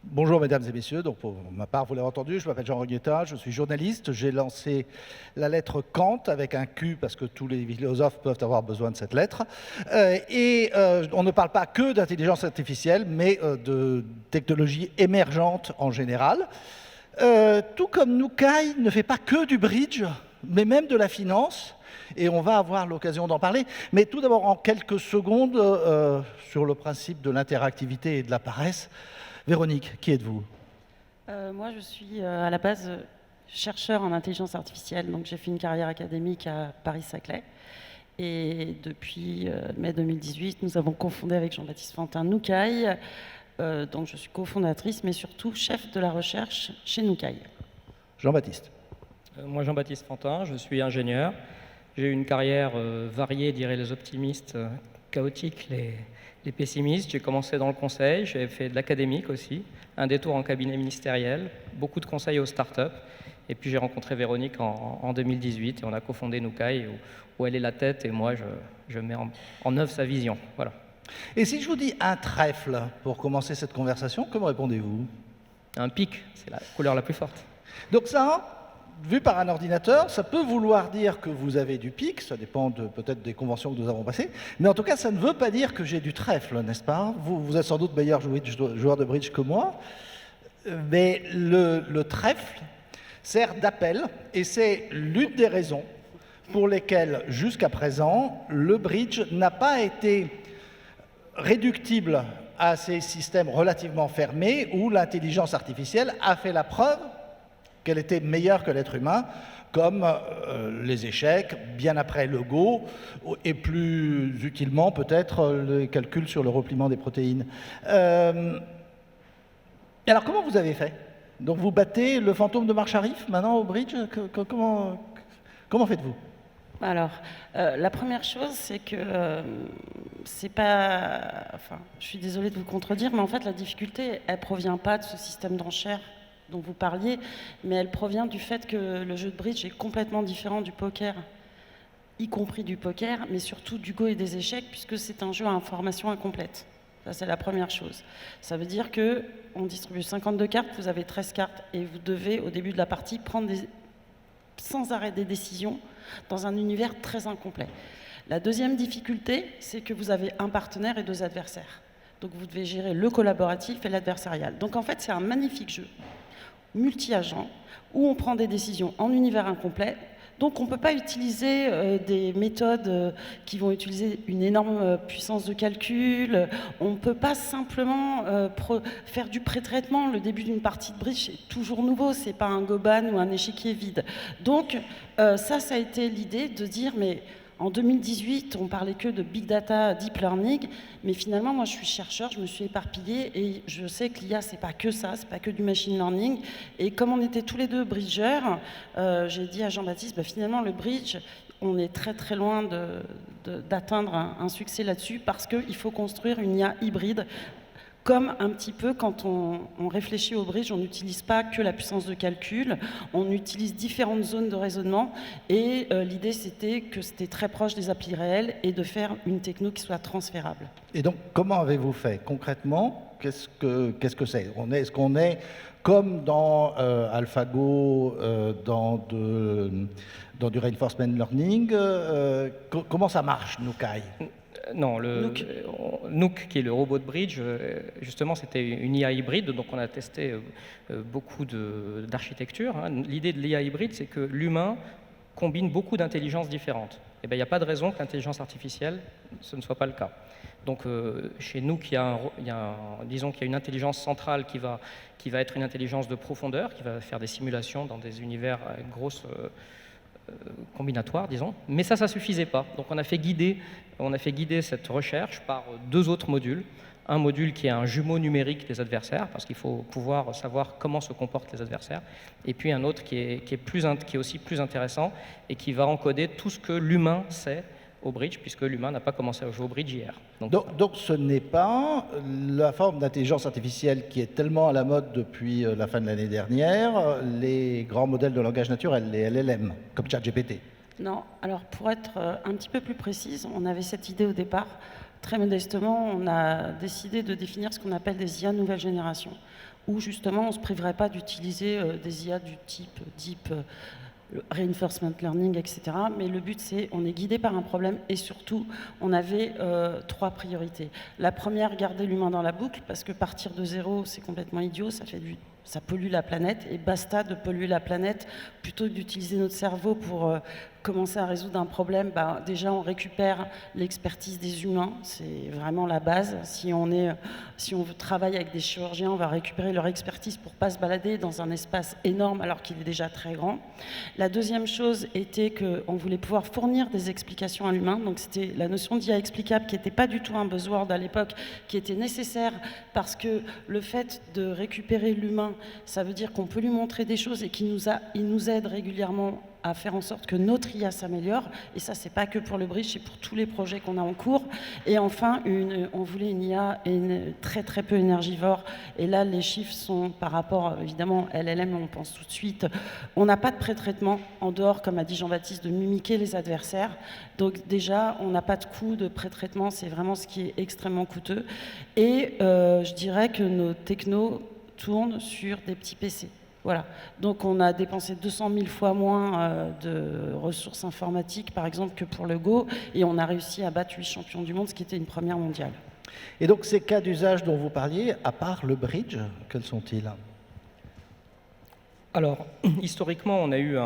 Bonjour mesdames et messieurs, donc pour ma part, vous l'avez entendu, je m'appelle Jean Rognetta, je suis journaliste, j'ai lancé la lettre Kant avec un Q parce que tous les philosophes peuvent avoir besoin de cette lettre. On ne parle pas que d'intelligence artificielle, mais de technologies émergentes en général. Tout comme Nukai ne fait pas que du bridge, mais même de la finance, et on va avoir l'occasion d'en parler. Mais tout d'abord, en quelques secondes, sur le principe de l'interactivité et de la paresse. Véronique, qui êtes-vous? Moi, je suis à la base chercheur en intelligence artificielle, donc j'ai fait une carrière académique à Paris-Saclay. Et depuis mai 2018, nous avons cofondé avec Jean-Baptiste Fantin Nukai. Donc je suis cofondatrice, mais surtout chef de la recherche chez Nukai. Jean-Baptiste. Moi, Jean-Baptiste Fantin, je suis ingénieur. J'ai eu une carrière variée, diraient les optimistes, chaotique, les pessimistes. J'ai commencé dans le conseil, j'ai fait de l'académique aussi, un détour en cabinet ministériel, beaucoup de conseils aux startups. Et puis j'ai rencontré Véronique en 2018 et on a cofondé Nukai, où elle est la tête et moi je mets en œuvre sa vision. Voilà. Et si je vous dis un trèfle pour commencer cette conversation, comment répondez-vous? Un pic, c'est la couleur la plus forte. Donc ça, vu par un ordinateur, ça peut vouloir dire que vous avez du pic, ça dépend peut-être des conventions que nous avons passées, mais en tout cas, ça ne veut pas dire que j'ai du trèfle, n'est-ce pas? Vous êtes sans doute meilleur joueur de bridge que moi, mais le trèfle sert d'appel, et c'est l'une des raisons pour lesquelles, jusqu'à présent, le bridge n'a pas été réductible à ces systèmes relativement fermés où l'intelligence artificielle a fait la preuve qu'elle était meilleure que l'être humain, comme les échecs, bien après le Go, et plus utilement peut-être les calculs sur le repliement des protéines. Alors comment vous avez fait? Donc vous battez le fantôme de March-Arif maintenant au bridge? Comment faites-vous? Alors, la première chose, c'est que c'est pas... Enfin, je suis désolée de vous contredire, mais en fait, la difficulté, elle provient pas de ce système d'enchères dont vous parliez, mais elle provient du fait que le jeu de bridge est complètement différent du poker, y compris du poker, mais surtout du Go et des échecs, puisque c'est un jeu à information incomplète. Ça, c'est la première chose. Ça veut dire qu'on distribue 52 cartes, vous avez 13 cartes, et vous devez, au début de la partie, prendre sans arrêt des décisions dans un univers très incomplet. La deuxième difficulté, c'est que vous avez un partenaire et deux adversaires. Donc vous devez gérer le collaboratif et l'adversarial. Donc en fait, c'est un magnifique jeu multi-agents où on prend des décisions en univers incomplet. Donc on ne peut pas utiliser des méthodes qui vont utiliser une énorme puissance de calcul. On ne peut pas simplement faire du pré-traitement. Le début d'une partie de bridge est toujours nouveau, c'est pas un goban ou un échiquier vide. Donc ça a été l'idée de dire, mais en 2018, on parlait que de big data, deep learning, mais finalement, moi, je suis chercheur, je me suis éparpillée et je sais que l'IA, c'est pas que ça, c'est pas que du machine learning. Et comme on était tous les deux bridgeurs, j'ai dit à Jean-Baptiste, bah, finalement, le bridge, on est très très loin d'atteindre un succès là-dessus parce qu'il faut construire une IA hybride. Comme un petit peu quand on réfléchit au bridge, on n'utilise pas que la puissance de calcul, on utilise différentes zones de raisonnement et l'idée c'était que c'était très proche des applis réelles et de faire une techno qui soit transférable. Et donc, comment avez-vous fait concrètement? Qu'est-ce que c'est? Est-ce qu'on est comme dans AlphaGo, dans du reinforcement learning? Comment ça marche, Nukai? Non, Nook, qui est le robot de bridge, justement, c'était une IA hybride, donc on a testé beaucoup d'architecture. L'idée de l'IA hybride, c'est que l'humain combine beaucoup d'intelligences différentes. Et bien, il n'y a pas de raison que l'intelligence artificielle, ce ne soit pas le cas. Donc, chez Nook, disons qu'il y a une intelligence centrale qui va être une intelligence de profondeur, qui va faire des simulations dans des univers avec grosse combinatoire, disons, mais ça suffisait pas. Donc on a fait guider cette recherche par deux autres modules. Un module qui est un jumeau numérique des adversaires, parce qu'il faut pouvoir savoir comment se comportent les adversaires, et puis un autre qui est aussi plus intéressant et qui va encoder tout ce que l'humain sait au bridge, puisque l'humain n'a pas commencé à jouer au bridge hier. Donc ce n'est pas la forme d'intelligence artificielle qui est tellement à la mode depuis la fin de l'année dernière, les grands modèles de langage naturel, les LLM, comme ChatGPT. Non, alors pour être un petit peu plus précise, on avait cette idée au départ. Très modestement, on a décidé de définir ce qu'on appelle des IA nouvelle génération. où justement on ne se priverait pas d'utiliser des IA du type Deep Reinforcement Learning, etc. Mais le but, c'est on est guidé par un problème et surtout, on avait 3 priorités. La première, garder l'humain dans la boucle, parce que partir de zéro, c'est complètement idiot, ça pollue la planète, et basta de polluer la planète, plutôt que d'utiliser notre cerveau pour commencer à résoudre un problème. Déjà, on récupère l'expertise des humains, c'est vraiment la base. Si on travaille avec des chirurgiens, on va récupérer leur expertise pour ne pas se balader dans un espace énorme alors qu'il est déjà très grand. La deuxième chose était qu'on voulait pouvoir fournir des explications à l'humain, donc c'était la notion d'IA explicable qui n'était pas du tout un buzzword à l'époque, qui était nécessaire parce que le fait de récupérer l'humain, ça veut dire qu'on peut lui montrer des choses et qu'il nous aide régulièrement à faire en sorte que notre IA s'améliore. Et ça, c'est pas que pour le bridge, c'est pour tous les projets qu'on a en cours. Et enfin, on voulait une IA très très peu énergivore. Et là, les chiffres sont par rapport, évidemment, LLM, on pense tout de suite. On n'a pas de pré-traitement en dehors, comme a dit Jean-Baptiste, de mimiquer les adversaires. Donc déjà, on n'a pas de coût de pré-traitement. C'est vraiment ce qui est extrêmement coûteux. Et je dirais que nos technos tournent sur des petits PC. Voilà. Donc on a dépensé 200 000 fois moins de ressources informatiques, par exemple, que pour le Go, et on a réussi à battre 8 champions du monde, ce qui était une première mondiale. Et donc ces cas d'usage dont vous parliez, à part le bridge, quels sont-ils ? Alors, historiquement, on a eu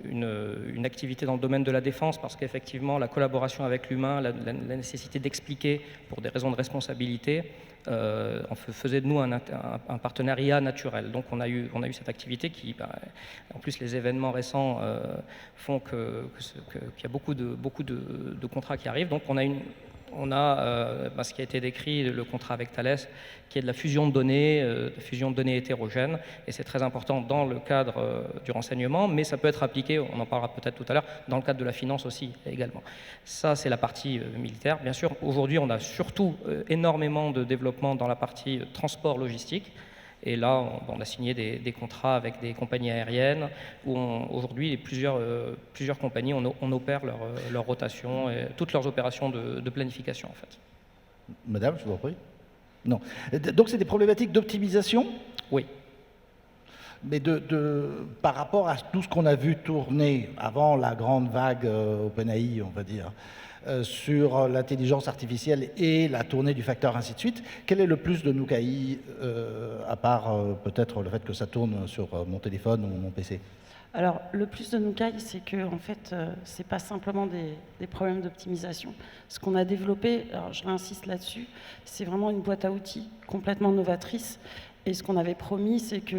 une activité dans le domaine de la défense parce qu'effectivement, la collaboration avec l'humain, la nécessité d'expliquer pour des raisons de responsabilité, faisait de nous un partenariat naturel. Donc on a eu cette activité qui, en plus les événements récents font qu'il y a beaucoup de contrats qui arrivent. Donc on a ce qui a été décrit, le contrat avec Thales, qui est de la fusion de données hétérogènes, et c'est très important dans le cadre du renseignement, mais ça peut être appliqué, on en parlera peut-être tout à l'heure, dans le cadre de la finance aussi également. Ça, c'est la partie militaire. Bien sûr, aujourd'hui, on a surtout énormément de développement dans la partie transport logistique. Et là, on a signé des contrats avec des compagnies aériennes où aujourd'hui, plusieurs compagnies on opère leur rotation et toutes leurs opérations de planification en fait. Madame, je vous en prie. Non. Donc c'est des problématiques d'optimisation ? Oui. Mais par rapport à tout ce qu'on a vu tourner avant la grande vague OpenAI, on va dire, sur l'intelligence artificielle et la tournée du facteur, ainsi de suite, quel est le plus de Nukai, à part peut-être le fait que ça tourne sur mon téléphone ou mon PC ? Alors, le plus de Nukai, c'est que, en fait, c'est pas simplement des problèmes d'optimisation. Ce qu'on a développé, alors je réinsiste là-dessus, c'est vraiment une boîte à outils complètement novatrice. Et ce qu'on avait promis, c'est que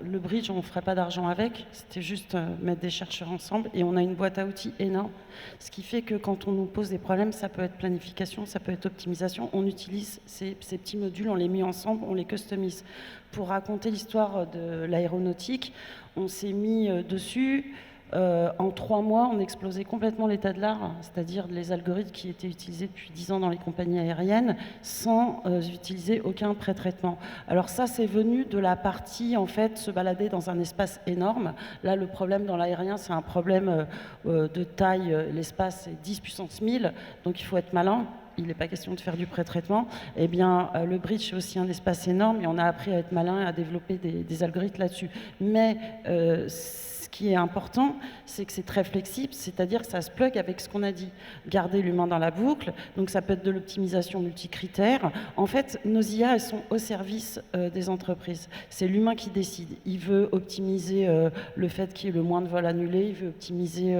le bridge, on ne ferait pas d'argent avec, c'était juste mettre des chercheurs ensemble, et on a une boîte à outils énorme, ce qui fait que quand on nous pose des problèmes, ça peut être planification, ça peut être optimisation, on utilise ces petits modules, on les met ensemble, on les customise. Pour raconter l'histoire de l'aéronautique, on s'est mis dessus. En 3 mois, on explosait complètement l'état de l'art, c'est-à-dire les algorithmes qui étaient utilisés depuis 10 ans dans les compagnies aériennes, sans utiliser aucun pré-traitement. Alors ça, c'est venu de la partie, en fait, se balader dans un espace énorme. Là, le problème dans l'aérien, c'est un problème de taille. L'espace est 10 puissance 1000, donc il faut être malin. Il n'est pas question de faire du pré-traitement. Eh bien, le bridge, c'est aussi un espace énorme, et on a appris à être malin et à développer des algorithmes là-dessus. Mais ce qui est important, c'est que c'est très flexible, c'est-à-dire que ça se plug avec ce qu'on a dit. Garder l'humain dans la boucle, donc ça peut être de l'optimisation multicritère. En fait, nos IA, elles sont au service des entreprises. C'est l'humain qui décide. Il veut optimiser le fait qu'il y ait le moins de vols annulés, il veut optimiser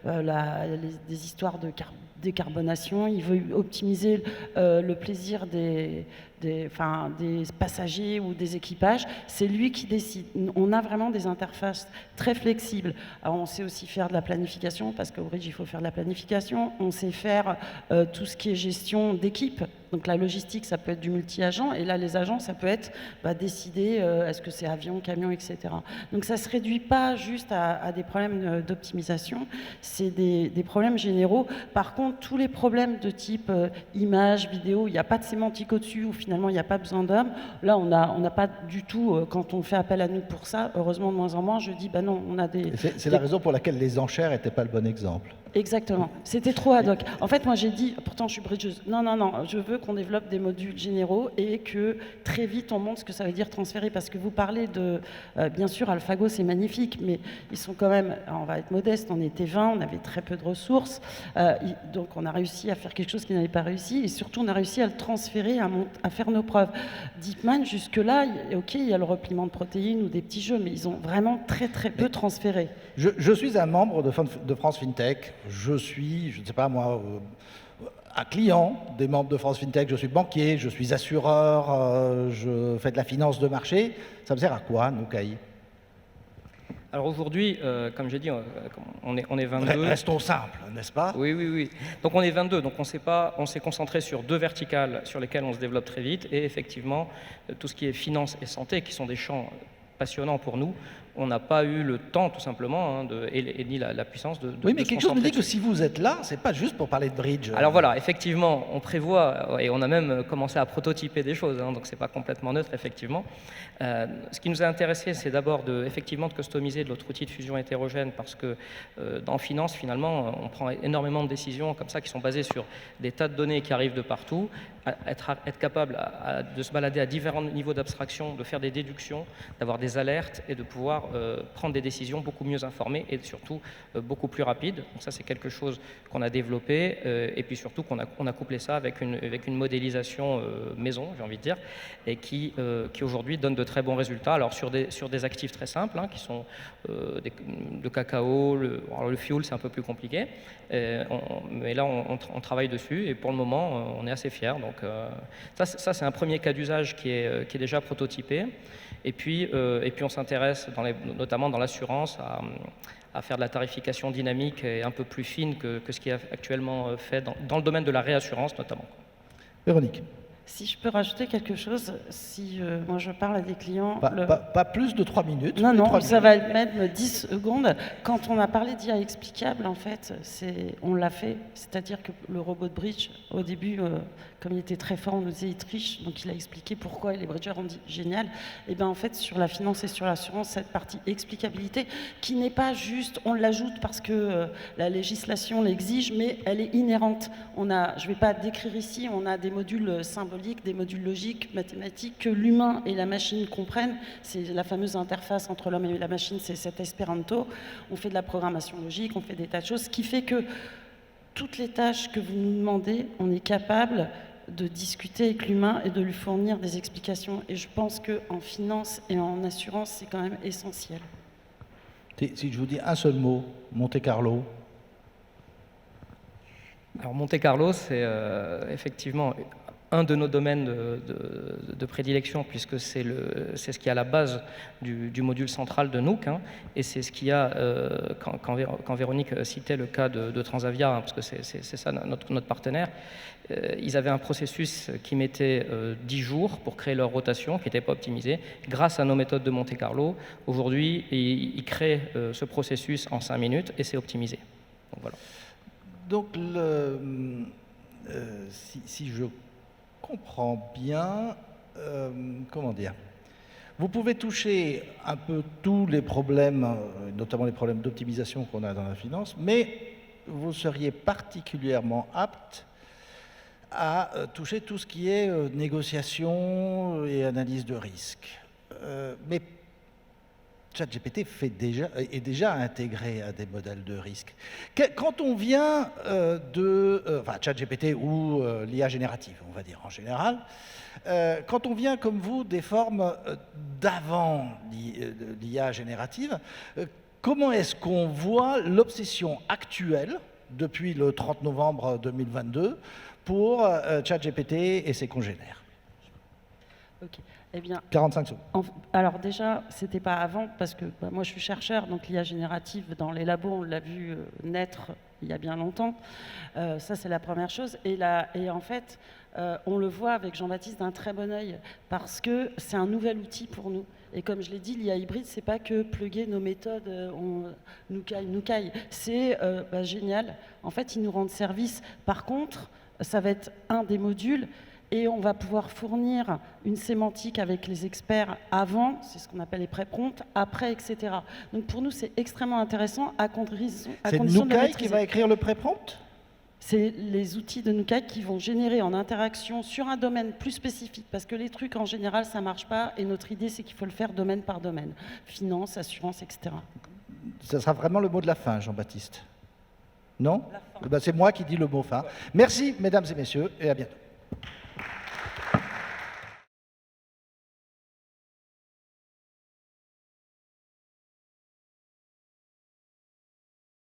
des histoires de décarbonation, il veut optimiser le plaisir des passagers ou des équipages, c'est lui qui décide. On a vraiment des interfaces très flexibles. Alors on sait aussi faire de la planification, parce qu'au bridge, il faut faire de la planification. On sait faire tout ce qui est gestion d'équipe. Donc la logistique, ça peut être du multi-agent, et là, les agents, ça peut être décider est-ce que c'est avion, camion, etc. Donc ça ne se réduit pas juste à des problèmes d'optimisation, c'est des problèmes généraux. Par contre, tous les problèmes de type image, vidéo, il n'y a pas de sémantique au-dessus, où finalement, il n'y a pas besoin d'hommes. Là, on n'a pas du tout, quand on fait appel à nous pour ça, heureusement de moins en moins, je dis, non, on a des... C'est la raison pour laquelle les enchères n'étaient pas le bon exemple. Exactement. C'était trop ad hoc. En fait, moi, j'ai dit, pourtant, je suis bridgeuse. Non, non, non. Je veux qu'on développe des modules généraux et que très vite, on montre ce que ça veut dire transférer. Parce que vous parlez de, bien sûr, AlphaGo, c'est magnifique, mais ils sont quand même, on va être modeste, on était 20, on avait très peu de ressources. Donc, on a réussi à faire quelque chose qui n'avait pas réussi. Et surtout, on a réussi à le transférer, à faire nos preuves. DeepMind, jusque-là, OK, il y a le repliement de protéines ou des petits jeux, mais ils ont vraiment très, très peu transféré. Je suis un membre de France FinTech. Je suis, je ne sais pas moi, un client des membres de France FinTech. Je suis banquier, je suis assureur, je fais de la finance de marché. Ça me sert à quoi, Nukai? Alors aujourd'hui, comme j'ai dit, on est 22. Restons simples, n'est-ce pas? Oui, oui, oui. Donc on est 22, donc on s'est concentré sur 2 verticales sur lesquelles on se développe très vite, et effectivement, tout ce qui est finance et santé, qui sont des champs passionnants pour nous, on n'a pas eu le temps, tout simplement, et ni la puissance de Oui, mais se quelque chose me dit concentrer que si vous êtes là, c'est pas juste pour parler de bridge. Alors voilà, effectivement, on prévoit, et on a même commencé à prototyper des choses, donc c'est pas complètement neutre, effectivement. Ce qui nous a intéressé, c'est d'abord effectivement de customiser de notre outil de fusion hétérogène, parce que dans finance, finalement, on prend énormément de décisions comme ça qui sont basées sur des tas de données qui arrivent de partout, être capable de se balader à différents niveaux d'abstraction, de faire des déductions, d'avoir des alertes et de pouvoir prendre des décisions beaucoup mieux informées et surtout beaucoup plus rapides. Donc ça, c'est quelque chose qu'on a développé et puis surtout qu'on a couplé ça avec une modélisation maison, j'ai envie de dire, et qui aujourd'hui donne de très bons résultats. Alors sur des actifs très simples, qui sont le cacao, alors le fuel, c'est un peu plus compliqué, mais là, on travaille dessus et pour le moment, on est assez fiers. Donc ça c'est un premier cas d'usage qui est déjà prototypé. Et puis on s'intéresse, notamment dans l'assurance, à faire de la tarification dynamique et un peu plus fine que ce qui est actuellement fait dans le domaine de la réassurance notamment. Véronique. Si je peux rajouter quelque chose, si moi je parle à des clients... Pas plus de 3 minutes. Non, non, ça va mettre 10 secondes. Quand on a parlé d'IA explicable, en fait, on l'a fait. C'est-à-dire que le robot de bridge, au début, comme il était très fort, on nous disait il triche, donc il a expliqué pourquoi, et les bridgers ont dit génial. Et bien en fait, sur la finance et sur l'assurance, cette partie explicabilité, qui n'est pas juste, on l'ajoute parce que la législation l'exige, mais elle est inhérente. Je ne vais pas décrire ici, on a des modules symboliques, des modules logiques, mathématiques, que l'humain et la machine comprennent. C'est la fameuse interface entre l'homme et la machine, c'est cet espéranto. On fait de la programmation logique, on fait des tas de choses, ce qui fait que toutes les tâches que vous nous demandez, on est capable de discuter avec l'humain et de lui fournir des explications. Et je pense qu'en finance et en assurance, c'est quand même essentiel. Si je vous dis un seul mot, Monte Carlo. Alors Monte Carlo, c'est effectivement un de nos domaines de prédilection, puisque c'est ce qui est à la base du module central de Nook, et c'est ce qu'il y a, quand Véronique citait le cas de Transavia, parce que c'est ça notre partenaire, ils avaient un processus qui mettait 10 jours pour créer leur rotation, qui n'était pas optimisé. Grâce à nos méthodes de Monte Carlo, aujourd'hui, ils créent ce processus en 5 minutes, et c'est optimisé. Donc, voilà. Donc si je comprends bien, comment dire, vous pouvez toucher un peu tous les problèmes, notamment les problèmes d'optimisation qu'on a dans la finance, mais vous seriez particulièrement apte à toucher tout ce qui est négociation et analyse de risque. Mais ChatGPT est déjà intégré à des modèles de risque. Quand on vient ChatGPT ou l'IA générative, on va dire en général, quand on vient comme vous des formes d'avant l'IA générative, comment est-ce qu'on voit l'obsession actuelle, depuis le 30 novembre 2022, pour ChatGPT et ses congénères? Okay. Eh bien, 45 secondes. Alors déjà, c'était pas avant, parce que moi je suis chercheur, donc l'IA générative dans les labos, on l'a vu naître il y a bien longtemps. Ça, c'est la première chose. Et en fait, on le voit avec Jean-Baptiste d'un très bon œil, parce que c'est un nouvel outil pour nous. Et comme je l'ai dit, l'IA hybride, c'est pas que plugger nos méthodes, Nukai. C'est génial. En fait, ils nous rendent service. Par contre, ça va être un des modules, et on va pouvoir fournir une sémantique avec les experts avant, c'est ce qu'on appelle les pré-prompts, après, etc. Donc pour nous, c'est extrêmement intéressant à condition de le C'est Nukai qui maîtriser. va écrire le pré-prompt? C'est les outils de Nukai qui vont générer en interaction sur un domaine plus spécifique, parce que les trucs en général ça marche pas, et notre idée c'est qu'il faut le faire domaine par domaine, finance, assurance, etc. Ça sera vraiment le mot de la fin, Jean-Baptiste. Non? Eh ben, c'est moi qui dis le mot fin. Merci, mesdames et messieurs, et à bientôt.